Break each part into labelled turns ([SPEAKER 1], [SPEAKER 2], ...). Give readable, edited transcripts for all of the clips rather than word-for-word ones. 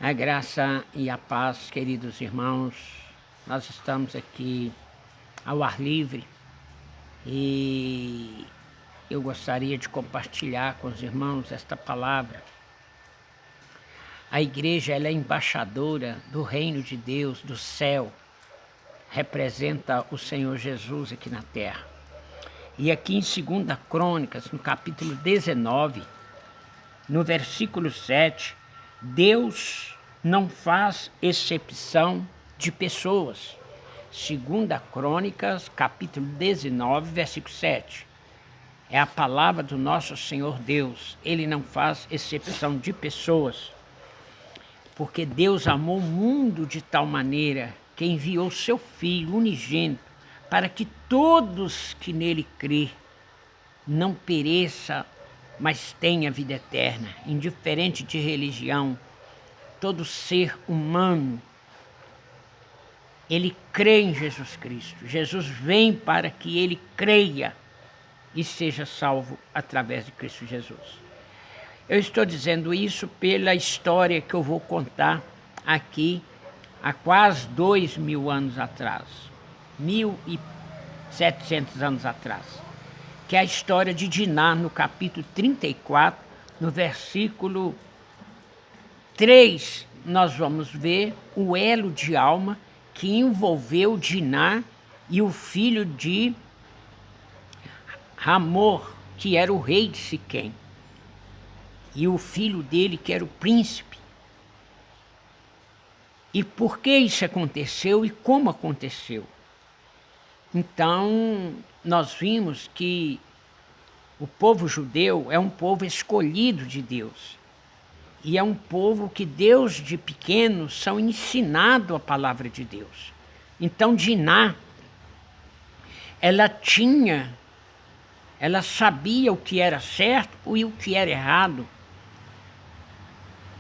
[SPEAKER 1] A graça e a paz, queridos irmãos. Nós estamos aqui ao ar livre e eu gostaria de compartilhar com os irmãos esta palavra. A igreja ela é embaixadora do reino de Deus, do céu, representa o Senhor Jesus aqui na terra. E aqui em 2 Crônicas, no capítulo 19, no versículo 7, Deus não faz exceção de pessoas. 2 Crônicas, capítulo 19, versículo 7. É a palavra do nosso Senhor Deus. Ele não faz exceção de pessoas. Porque Deus amou o mundo de tal maneira que enviou seu Filho unigênito para que todos que nele crê não pereça, mas tenha vida eterna, indiferente de religião. Todo ser humano, ele crê em Jesus Cristo. Jesus vem para que ele creia e seja salvo através de Cristo Jesus. Eu estou dizendo isso pela história que eu vou contar aqui há quase 2000 anos atrás, 1700 anos atrás, que é a história de Diná, no capítulo 34, no versículo 3, nós vamos ver o elo de alma que envolveu Diná e o filho de Hamor, que era o rei de Siquém, e o filho dele, que era o príncipe. E por que isso aconteceu e como aconteceu? Então, nós vimos que o povo judeu é um povo escolhido de Deus. E é um povo que Deus, de pequeno, são ensinado a palavra de Deus. Então, Diná, ela sabia o que era certo e o que era errado.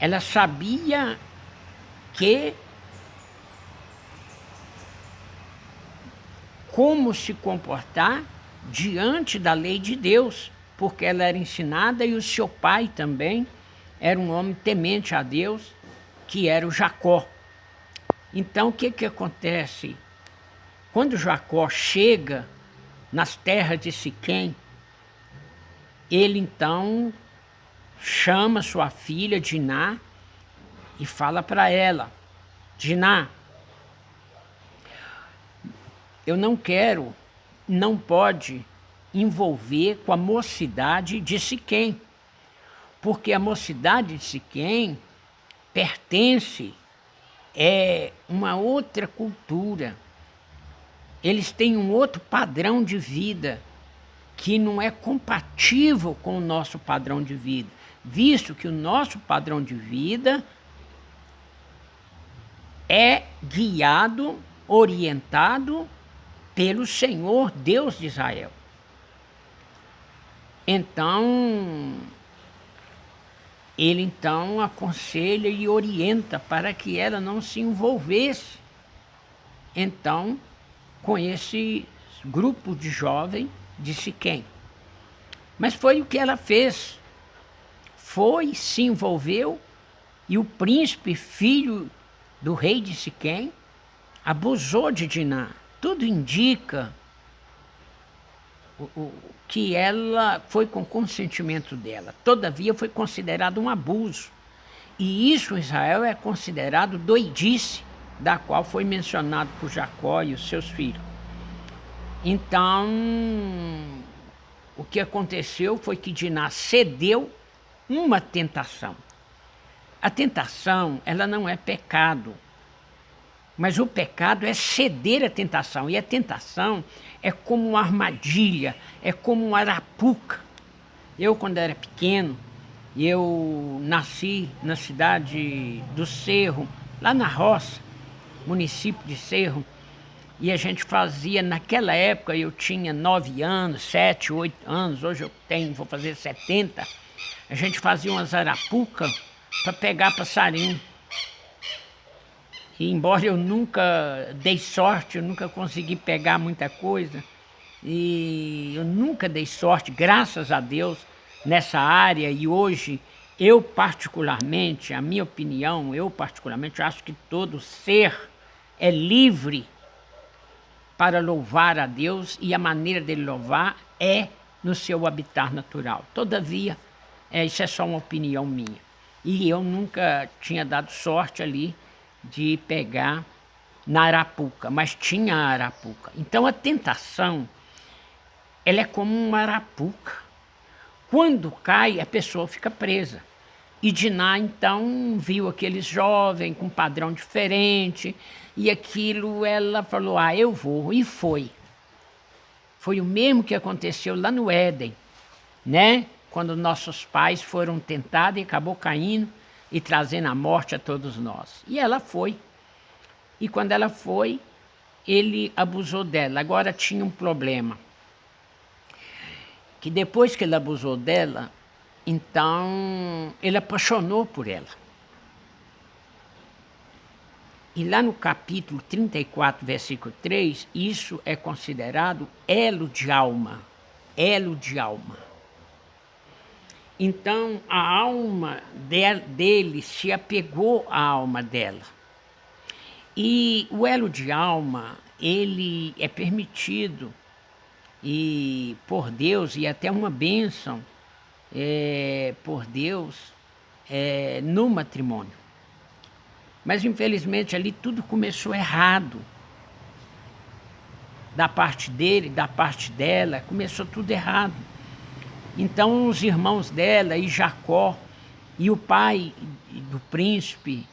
[SPEAKER 1] Ela sabia que como se comportar diante da lei de Deus, porque ela era ensinada e o seu pai também era um homem temente a Deus, que era o Jacó. Então, o que acontece? Quando Jacó chega nas terras de Siquém, ele então chama sua filha Diná e fala para ela: Diná, eu não pode envolver com a mocidade de Siquém, porque a mocidade de Siquém pertence a uma outra cultura. Eles têm um outro padrão de vida que não é compatível com o nosso padrão de vida, visto que o nosso padrão de vida é guiado, orientado pelo Senhor Deus de Israel. Então, ele então aconselha e orienta para que ela não se envolvesse, então, com esse grupo de jovens de Siquém. Mas foi o que ela fez. Foi, se envolveu, e o príncipe, filho do rei de Siquém, abusou de Diná. Tudo indica que ela foi com consentimento dela. Todavia, foi considerado um abuso. E isso em Israel é considerado doidice, da qual foi mencionado por Jacó e os seus filhos. Então, o que aconteceu foi que Diná cedeu uma tentação. A tentação, ela não é pecado, mas o pecado é ceder à tentação. E a tentação é como uma armadilha, é como uma arapuca. Eu, quando era pequeno, eu nasci na cidade do Cerro, lá na roça, município de Cerro, e a gente fazia, naquela época eu tinha 9 anos, 7, 8 anos, hoje eu vou fazer 70, a gente fazia umas arapucas para pegar passarinho. E embora eu nunca dei sorte, eu nunca consegui pegar muita coisa, e eu nunca dei sorte, graças a Deus, nessa área, e hoje Eu particularmente, a minha opinião, eu particularmente acho que todo ser é livre para louvar a Deus e a maneira dele louvar é no seu habitat natural. Todavia, isso é só uma opinião minha. E eu nunca tinha dado sorte ali de pegar na arapuca, mas tinha a arapuca. Então a tentação, ela é como uma arapuca. Quando cai, a pessoa fica presa. E Diná, então, viu aqueles jovens com padrão diferente, e aquilo ela falou, eu vou, e foi. Foi o mesmo que aconteceu lá no Éden, né? Quando nossos pais foram tentados e acabou caindo e trazendo a morte a todos nós. E ela foi. E quando ela foi, ele abusou dela. Agora tinha um problema. Que depois que ele abusou dela, então ele apaixonou por ela. E lá no capítulo 34, versículo 3, isso é considerado elo de alma. Elo de alma. Então a alma dele se apegou à alma dela. E o elo de alma, ele é permitido e por Deus, e até uma bênção por Deus no matrimônio. Mas infelizmente ali tudo começou errado. Da parte dele, da parte dela, começou tudo errado. Então os irmãos dela e Jacó e o pai do príncipe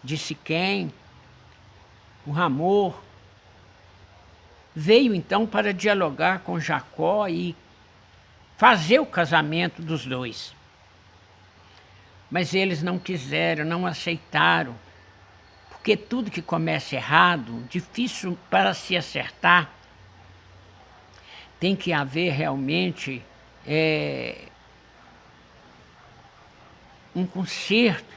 [SPEAKER 1] de Siquém, o Hamor, veio então para dialogar com Jacó e fazer o casamento dos dois. Mas eles não quiseram, não aceitaram, porque tudo que começa errado, difícil para se acertar, tem que haver realmente um conserto.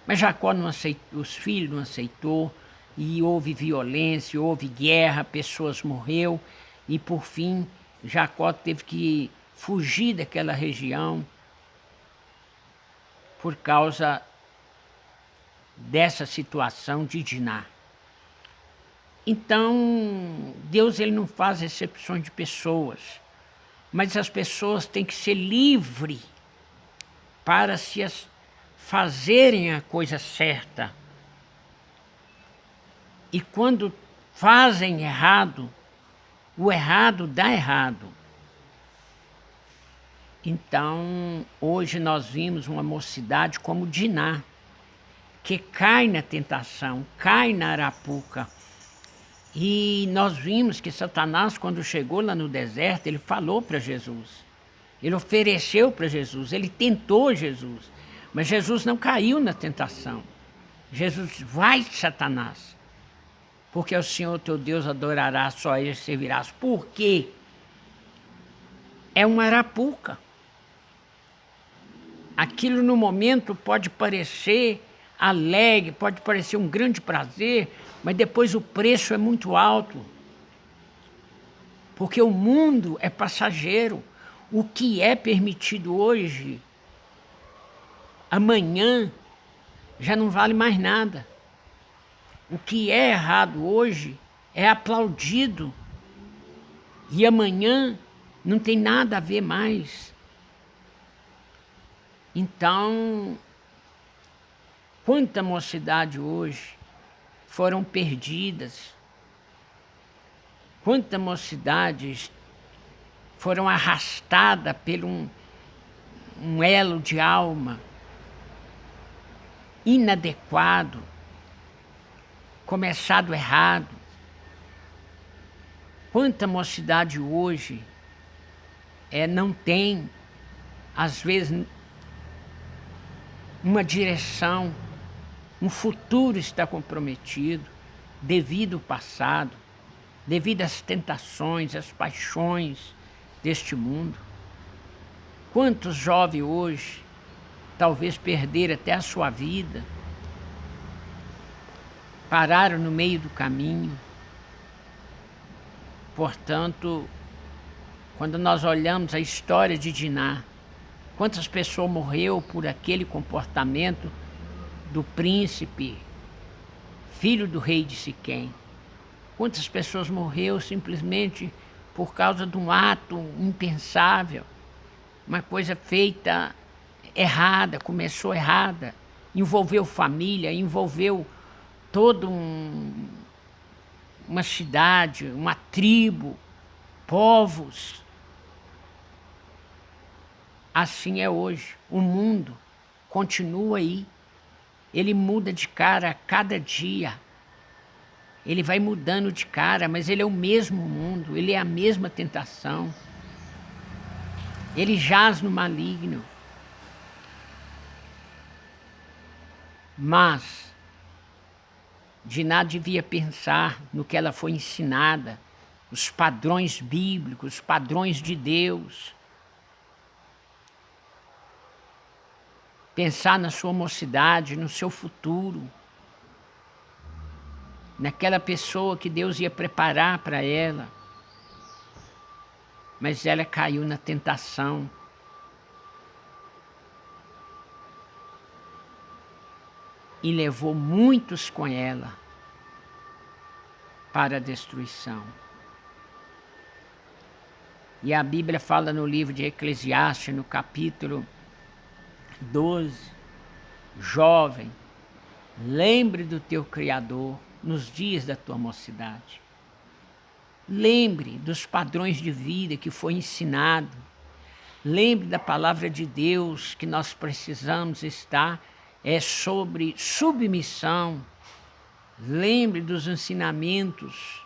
[SPEAKER 1] Mas Jacó não aceitou, os filhos não aceitou, e houve violência, houve guerra, pessoas morreram, e por fim Jacó teve que fugir daquela região por causa dessa situação de Diná. Então, Deus ele não faz exceções de pessoas, mas as pessoas têm que ser livres para se fazerem a coisa certa. E quando fazem errado, o errado dá errado. Então, hoje nós vimos uma mocidade como Diná, que cai na tentação, cai na arapuca. E nós vimos que Satanás, quando chegou lá no deserto, ele falou para Jesus. Ele ofereceu para Jesus, ele tentou Jesus. Mas Jesus não caiu na tentação. Jesus, vai, Satanás, porque o Senhor teu Deus adorará, só a ele servirás. Por quê? É uma arapuca. Aquilo no momento pode parecer alegre, pode parecer um grande prazer, mas depois o preço é muito alto. Porque o mundo é passageiro. O que é permitido hoje, amanhã já não vale mais nada. O que é errado hoje é aplaudido e amanhã não tem nada a ver mais. Então, quanta mocidade hoje foram perdidas, quantas mocidades foram arrastadas por um elo de alma inadequado, começado errado. Quanta mocidade hoje não tem, às vezes, uma direção, um futuro está comprometido devido ao passado, devido às tentações, às paixões deste mundo. Quantos jovens hoje talvez perderam até a sua vida, pararam no meio do caminho. Portanto, quando nós olhamos a história de Diná, Quantas pessoas morreu por aquele comportamento do príncipe, filho do rei de Siquém? Quantas pessoas morreu simplesmente por causa de um ato impensável, uma coisa feita errada, começou errada, envolveu família, envolveu toda uma cidade, uma tribo, povos. Assim é hoje. O mundo continua aí. Ele muda de cara a cada dia. Ele vai mudando de cara, mas ele é o mesmo mundo, ele é a mesma tentação. Ele jaz no maligno. Mas Diná devia pensar no que ela foi ensinada, os padrões bíblicos, os padrões de Deus. Pensar na sua mocidade, no seu futuro, naquela pessoa que Deus ia preparar para ela. Mas ela caiu na tentação. E levou muitos com ela para a destruição. E a Bíblia fala no livro de Eclesiastes, no capítulo 12, jovem, lembre do teu Criador nos dias da tua mocidade. Lembre dos padrões de vida que foi ensinado. Lembre da palavra de Deus que nós precisamos estar sobre submissão. Lembre dos ensinamentos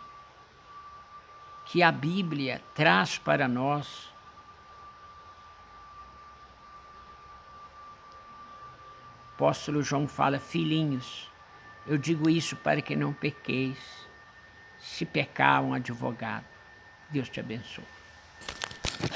[SPEAKER 1] que a Bíblia traz para nós. O apóstolo João fala: filhinhos, eu digo isso para que não pequeis. Se pecar, um advogado. Deus te abençoe.